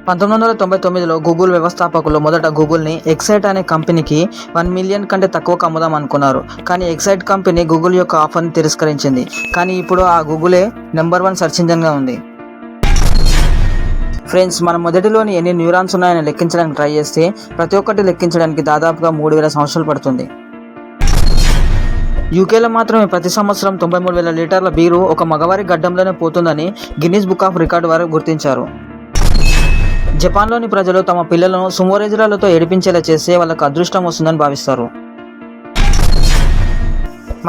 1999లో Google వ్యవస్థాపకులు మొదట గూగుల్ని excite అనే కంపెనీకి 1 మిలియన్ కంటే తక్కువకు అమ్ముదాం అనుకున్నారు. కానీ ఎక్సైట్ కంపెనీ గూగుల్ యొక్క ఆఫర్ని తిరస్కరించింది. కానీ ఇప్పుడు ఆ గూగులే నెంబర్ 1 సెర్చ్ ఇంజిన్గా ఉంది. ఫ్రెండ్స్, మన మొదటిలోని ఎన్ని న్యూరాన్స్ ఉన్నాయని లెక్కించడానికి ట్రై చేస్తే ప్రతి ఒక్కటి లెక్కించడానికి దాదాపుగా 3000 సంవత్సరాలు పడుతుంది. యూకేలో మాత్రమే ప్రతి సంవత్సరం 93,000 లీటర్ల బీరు ఒక మగవారి గడ్డంలోనే పోతుందని గిన్నిస్ బుక్ ఆఫ్ రికార్డ్ వారు గుర్తించారు. జపాన్లోని ప్రజలు తమ పిల్లలను సుమోరేజులతో ఏడిపించేలా చేస్తే వాళ్ళకు అదృష్టం వస్తుందని భావిస్తారు.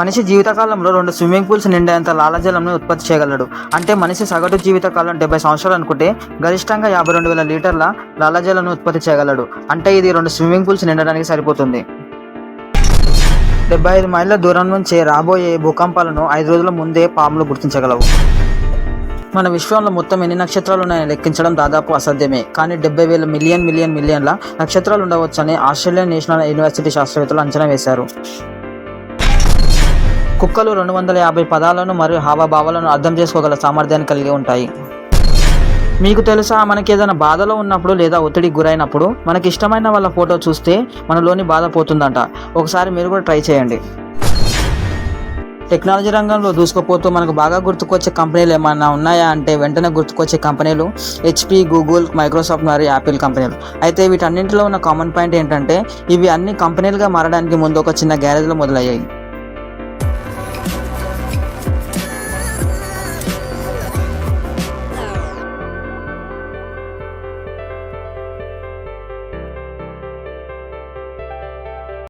మనిషి జీవితకాలంలో 2 స్విమ్మింగ్ పూల్స్ నిండేంత లాలాజలంను ఉత్పత్తి చేయగలడు. అంటే మనిషి సగటు జీవితకాలం 70 సంవత్సరాలు అనుకుంటే గరిష్టంగా 52,000 లీటర్ల లాలాజలను ఉత్పత్తి చేయగలడు. అంటే ఇది 2 స్విమ్మింగ్ పూల్స్ నిండడానికి సరిపోతుంది. 75 మైళ్ళ దూరం నుంచే రాబోయే భూకంపాలను 5 రోజుల ముందే పాములు గుర్తించగలవు. మన విశ్వంలో మొత్తం ఎన్ని నక్షత్రాలు ఉన్నాయని లెక్కించడం దాదాపు అసాధ్యమే. కానీ 70,000 మిలియన్ల నక్షత్రాలు ఉండవచ్చని ఆస్ట్రేలియన్ నేషనల్ యూనివర్సిటీ శాస్త్రవేత్తలు అంచనా వేశారు. కుక్కలు 250 పదాలను మరియు హావభావాలను అర్థం చేసుకోగల సామర్థ్యాన్ని కలిగి ఉంటాయి. మీకు తెలుసా, మనకి ఏదైనా బాధలో ఉన్నప్పుడు లేదా ఒత్తిడికి గురైనప్పుడు మనకి ఇష్టమైన వాళ్ళ ఫోటో చూస్తే మనలోని బాధ పోతుందంట. ఒకసారి మీరు కూడా ట్రై చేయండి. టెక్నాలజీ రంగంలో దూసుకుపోతూ మనకు బాగా గుర్తుకొచ్చే కంపెనీలు ఏమైనా ఉన్నాయా అంటే వెంటనే గుర్తుకొచ్చే కంపెనీలు HP, గూగుల్, మైక్రోసాఫ్ట్ మరియు యాపిల్ కంపెనీలు. అయితే వీటన్నింటిలో ఉన్న కామన్ పాయింట్ ఏంటంటే ఇవి అన్ని కంపెనీలుగా మారడానికి ముందు ఒక చిన్న గ్యారేజ్లో మొదలయ్యాయి.